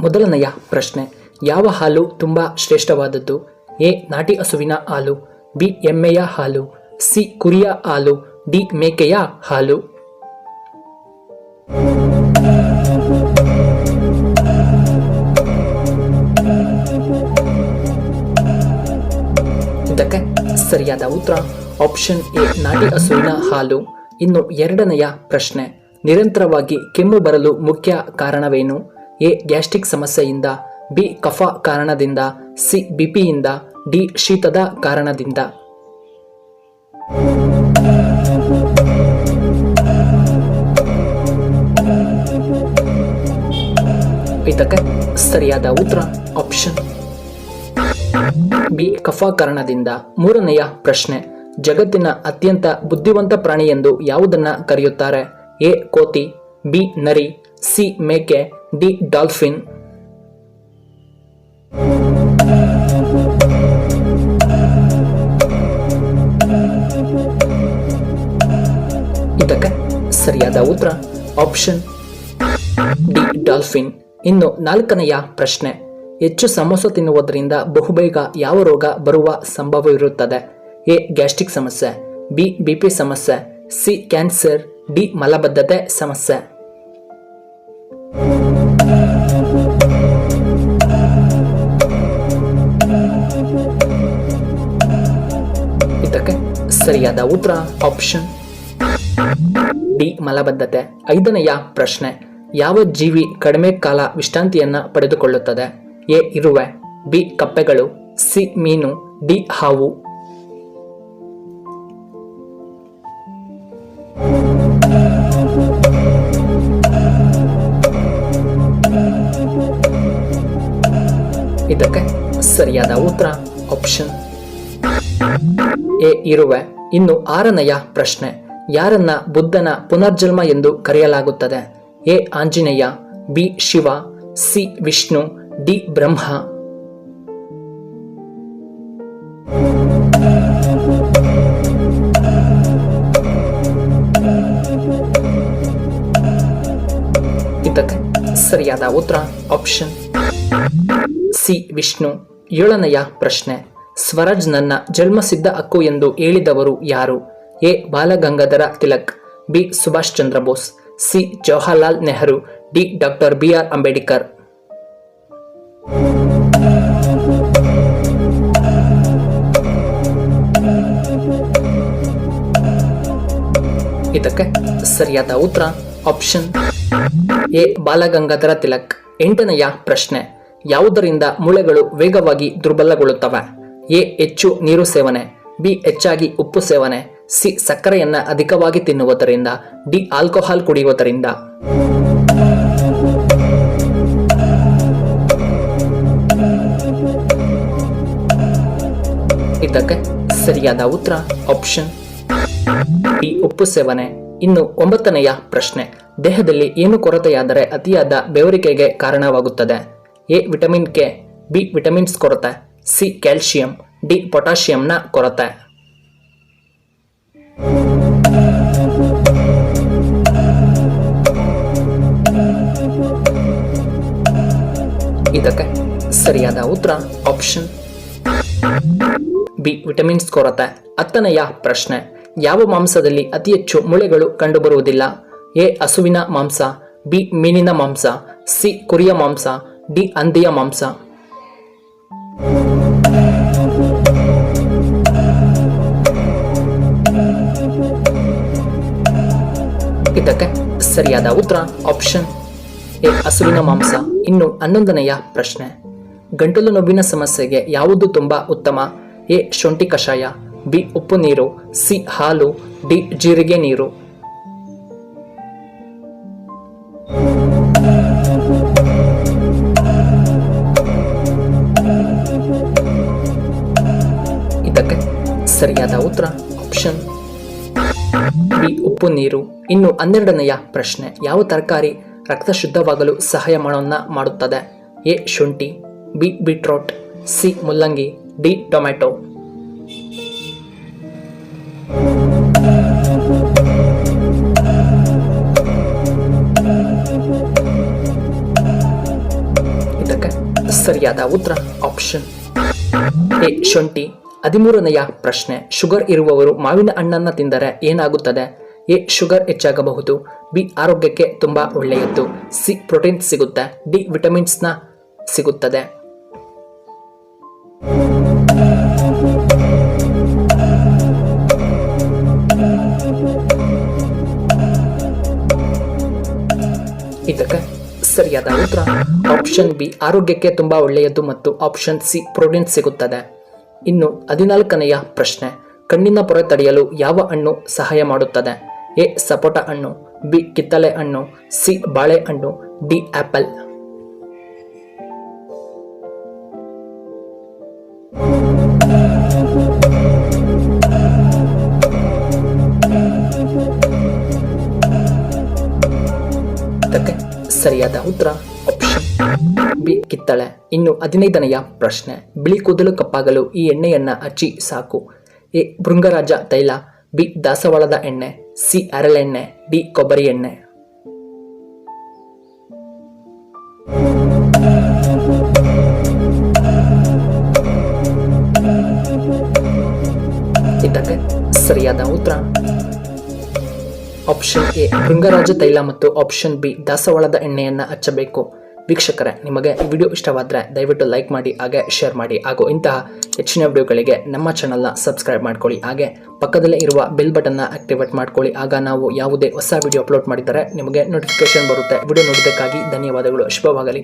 ಮೊದಲನೆಯ ಪ್ರಶ್ನೆ, ಯಾವ ಹಾಲು ತುಂಬ ಶ್ರೇಷ್ಠವಾದದ್ದು? ಎ. ನಾಟಿ ಹಸುವಿನ ಹಾಲು, ಬಿ. ಎಮ್ಮೆಯ ಹಾಲು, ಸಿ. ಕುರಿಯ ಹಾಲು, ಡಿ. ಮೇಕೆಯ ಹಾಲು. ಇದಕ್ಕೆ ಸರಿಯಾದ ಉತ್ತರ ಆಪ್ಷನ್ ಎ, ನಾಟಿ ಹಸುವಿನ ಹಾಲು. ಇನ್ನು ಎರಡನೆಯ ಪ್ರಶ್ನೆ, ನಿರಂತರವಾಗಿ ಕೆಮ್ಮು ಬರಲು ಮುಖ್ಯ ಕಾರಣವೇನು? ಎ. ಗ್ಯಾಸ್ಟ್ರಿಕ್ ಸಮಸ್ಯೆಯಿಂದ, ಬಿ. ಕಫ ಕಾರಣದಿಂದ, ಸಿ. ಬಿಪಿಯಿಂದ, ಡಿ. ಶೀತದ ಕಾರಣದಿಂದ. ಇದಕ್ಕೆ ಸರಿಯಾದ ಉತ್ತರ ಆಪ್ಷನ್ ಬಿ, ಕಫ ಕಾರಣದಿಂದ. ಮೂರನೆಯ ಪ್ರಶ್ನೆ, ಜಗತ್ತಿನ ಅತ್ಯಂತ ಬುದ್ಧಿವಂತ ಪ್ರಾಣಿ ಎಂದು ಯಾವುದನ್ನ ಕರೆಯುತ್ತಾರೆ? ಎ. ಕೋತಿ, ಬಿ. ನರಿ, ಸಿ. ಮೇಕೆ, ಡಿ. ಡಾಲ್ಫಿನ್. ಇದಕ್ಕೆ ಸರಿಯಾದ ಉತ್ತರ ಆಪ್ಷನ್ ಡಿ. ಡಾಲ್ಫಿನ್. ಇನ್ನು ನಾಲ್ಕನೆಯ ಪ್ರಶ್ನೆ, ಹೆಚ್ಚು ಸಮೋಸ ತಿನ್ನುವುದರಿಂದ ಬಹುಬೇಗ ಯಾವ ರೋಗ ಬರುವ ಸಂಭವವಿರುತ್ತದೆ? ಎ. ಗ್ಯಾಸ್ಟ್ರಿಕ್ ಸಮಸ್ಯೆ, ಬಿ. ಬಿಪಿ ಸಮಸ್ಯೆ, ಸಿ. Cancer, D. ಮಲಬದ್ಧತೆ ಸಮಸ್ಯೆ. ಇದಕ್ಕೆ ಸರಿಯಾದ ಉತ್ತರ ಆಪ್ಷನ್ ಡಿ. ಮಲಬದ್ಧತೆ. ಐದನೆಯ ಪ್ರಶ್ನೆ, ಯಾವ ಜೀವಿ ಕಡಿಮೆ ಕಾಲ ವಿಶ್ರಾಂತಿಯನ್ನ ಪಡೆದುಕೊಳ್ಳುತ್ತದೆ? ಎ. ಇರುವೆ, ಬಿ. ಕಪ್ಪೆಗಳು, ಸಿ. ಮೀನು, ಡಿ. ಹಾವು. ಇದಕ್ಕೆ ಸರಿಯಾದ ಉತ್ತರ ಆಪ್ಷನ್ ಎ. ಇರುವೆ. ಇನ್ನು ಆರನೆಯ ಪ್ರಶ್ನೆ, ಯಾರನ್ನ ಬುದ್ಧನ ಪುನರ್ಜನ್ಮ ಎಂದು ಕರೆಯಲಾಗುತ್ತದೆ? A. Anjaneya, B. Shiva, C. Vishnu, D. Brahma. ಇದಕ್ಕೆ ಸರಿಯಾದ ಉತ್ತರ ಆಪ್ಷನ್ ಸಿ. ವಿಷ್ಣು. ಏಳನೆಯ ಪ್ರಶ್ನೆ, ಸ್ವರಾಜ್ ನನ್ನ ಜನ್ಮಸಿದ್ಧ ಹಕ್ಕು ಎಂದು ಹೇಳಿದವರು ಯಾರು? A. Balagangadhara Tilak, B. Subhash Chandra Bose, C. Jawaharlal Nehru, D. Doctor B R. Ambedkar. ಇದಕ್ಕೆ ಸರಿಯಾದ ಉತ್ತರ ಆಪ್ಷನ್ ಎ. ಬಾಲಗಂಗಾಧರ ತಿಲಕ್. ಎಂಟನೆಯ ಪ್ರಶ್ನೆ, ಯಾವುದರಿಂದ ಮೂಳೆಗಳು ವೇಗವಾಗಿ ದುರ್ಬಲಗೊಳ್ಳುತ್ತವೆ? ಎ. ಹೆಚ್ಚು ನೀರು ಸೇವನೆ, ಬಿ. ಹೆಚ್ಚಾಗಿ ಉಪ್ಪು ಸೇವನೆ, ಸಿ. ಸಕ್ಕರೆಯನ್ನ ಅಧಿಕವಾಗಿ ತಿನ್ನುವುದರಿಂದ, ಡಿ. ಆಲ್ಕೋಹಾಲ್ ಕುಡಿಯುವುದರಿಂದ. ಇದಕ್ಕೆ ಸರಿಯಾದ ಉತ್ತರ ಆಪ್ಷನ್ ಡಿ. ಉಪ್ಪು ಸೇವನೆ. ಇನ್ನು ಒಂಬತ್ತನೆಯ ಪ್ರಶ್ನೆ, ದೇಹದಲ್ಲಿ ಏನು ಕೊರತೆಯಾದರೆ ಅತಿಯಾದ ಬೆವರಿಕೆಗೆ ಕಾರಣವಾಗುತ್ತದೆ? ಎ. Vitamin K, B. ವಿಟಮಿನ್ಸ್ ಕೊರತೆ, ಸಿ. Calcium, D. ಪೊಟ್ಯಾಷಿಯಂನ ಕೊರತೆ. ಇದಕ್ಕೆ ಸರಿಯಾದ ಉತ್ತರ ಆಪ್ಷನ್ ಬಿ. ವಿಟಮಿನ್ಸ್ ಕೊರತೆ. ಹತ್ತನೆಯ ಪ್ರಶ್ನೆ, ಯಾವ ಮಾಂಸದಲ್ಲಿ ಅತಿ ಹೆಚ್ಚು ಮೂಳೆಗಳು ಕಂಡುಬರುವುದಿಲ್ಲ? ಎ. ಹಸುವಿನ ಮಾಂಸ, ಬಿ. ಮೀನಿನ ಮಾಂಸ, ಸಿ. ಕುರಿಯ ಮಾಂಸ, ಡಿ. ಹಂದಿಯ ಮಾಂಸ. ಇದಕ್ಕೆ ಸರಿಯಾದ ಉತ್ತರ ಆಪ್ಷನ್ ಎ. ಹಸುವಿನ ಮಾಂಸ. ಇನ್ನು 11ನೆಯ ಪ್ರಶ್ನೆ, ಗಂಟಲು ನೋವಿನ ಸಮಸ್ಯೆಗೆ ಯಾವುದು ತುಂಬಾ ಉತ್ತಮ? ಎ. ಶುಂಠಿ ಕಷಾಯ, ಬಿ. ಉಪ್ಪು ನೀರು, ಸಿ. ಹಾಲು, ಡಿ. ಜೀರಿಗೆ ನೀರು. ಇದಕ್ಕೆ ಸರಿಯಾದ ಉತ್ತರ ಆಪ್ಷನ್ ಬಿ. ಉಪ್ಪು ನೀರು. ಇನ್ನು 12ನೆಯ ಪ್ರಶ್ನೆ, ಯಾವ ತರಕಾರಿ ರಕ್ತ ಶುದ್ಧವಾಗಲು ಸಹಾಯ ಮಾಡುತ್ತದೆ? ಎ. ಶುಂಠಿ, ಬಿ. Beetroot, C. ಮುಲ್ಲಂಗಿ, ಡಿ. ಟೊಮ್ಯಾಟೊ. ಸರಿಯಾದ ಉತ್ತರ ಆಪ್ಷನ್ ಎ ಶುಂಠಿ. 13ನೆಯ ಪ್ರಶ್ನೆ, ಶುಗರ್ ಇರುವವರು ಮಾವಿನ ಹಣ್ಣನ್ನು ತಿಂದರೆ ಏನಾಗುತ್ತದೆ? ಎ ಶುಗರ್ ಹೆಚ್ಚಾಗಬಹುದು, ಬಿ ಆರೋಗ್ಯಕ್ಕೆ ತುಂಬಾ ಒಳ್ಳೆಯದು, ಸಿ ಪ್ರೋಟೀನ್ ಸಿಗುತ್ತೆ, ಡಿ ವಿಟಮಿನ್ಸ್ನ ಸಿಗುತ್ತದೆ. ಇದಕ್ಕೆ ಸರಿಯಾದ ಉತ್ತರ ಆಪ್ಷನ್ ಬಿ ಆರೋಗ್ಯಕ್ಕೆ ತುಂಬಾ ಒಳ್ಳೆಯದು ಮತ್ತು ಆಪ್ಷನ್ ಸಿ ಪ್ರೋಟೀನ್ ಸಿಗುತ್ತದೆ. ಇನ್ನು 14ನೆಯ ಪ್ರಶ್ನೆ, ಕಣ್ಣಿನ ಪೊರೆ ತಡೆಯಲು ಯಾವ ಹಣ್ಣು ಸಹಾಯ ಮಾಡುತ್ತದೆ? ಎ ಸಪೋಟ ಹಣ್ಣು, ಬಿ ಕಿತ್ತಳೆ ಹಣ್ಣು, ಸಿ ಬಾಳೆಹಣ್ಣು, ಡಿ ಆಪಲ್. ಇದಕ್ಕೆ ಸರಿಯಾದ ಉತ್ತರ ಆಪ್ಷನ್ ಬಿ ಕಿತ್ತಳೆ. ಇನ್ನು 15ನೆಯ ಪ್ರಶ್ನೆ, ಬಿಳಿ ಕೂದಲು ಕಪ್ಪಾಗಲು ಈ ಎಣ್ಣೆಯನ್ನ ಹಚ್ಚಿ ಸಾಕು. ಎ ಭೃಂಗರಾಜ ತೈಲ, ಬಿ ದಾಸವಾಳದ ಎಣ್ಣೆ, ಸಿ ಹರಳೆಣ್ಣೆ, ಡಿ ಕೊಬ್ಬರಿ ಎಣ್ಣೆ. ಇದಕ್ಕೆ ಸರಿಯಾದ ಉತ್ತರ ಆಪ್ಷನ್ ಎ ಭೃಂಗರಾಜ ತೈಲ ಮತ್ತು ಆಪ್ಷನ್ ಬಿ ದಾಸವಾಳದ ಎಣ್ಣೆಯನ್ನು ಹಚ್ಚಬೇಕು. ವೀಕ್ಷಕರೇ, ನಿಮಗೆ ಈ ವಿಡಿಯೋ ಇಷ್ಟವಾದರೆ ದಯವಿಟ್ಟು ಲೈಕ್ ಮಾಡಿ, ಹಾಗೆ ಶೇರ್ ಮಾಡಿ, ಹಾಗೂ ಇಂತಹ ಹೆಚ್ಚಿನ ವಿಡಿಯೋಗಳಿಗೆ ನಮ್ಮ ಚಾನಲ್ನ ಸಬ್ಸ್ಕ್ರೈಬ್ ಮಾಡ್ಕೊಳ್ಳಿ. ಹಾಗೆ ಪಕ್ಕದಲ್ಲೇ ಇರುವ ಬೆಲ್ ಬಟನ್ನ ಆಕ್ಟಿವೇಟ್ ಮಾಡ್ಕೊಳ್ಳಿ. ಆಗ ನಾವು ಯಾವುದೇ ಹೊಸ ವಿಡಿಯೋ ಅಪ್ಲೋಡ್ ಮಾಡಿದರೆ ನಿಮಗೆ ನೋಟಿಫಿಕೇಶನ್ ಬರುತ್ತೆ. ವಿಡಿಯೋ ನೋಡಿದ್ದಕ್ಕಾಗಿ ಧನ್ಯವಾದಗಳು. ಶುಭವಾಗಲಿ.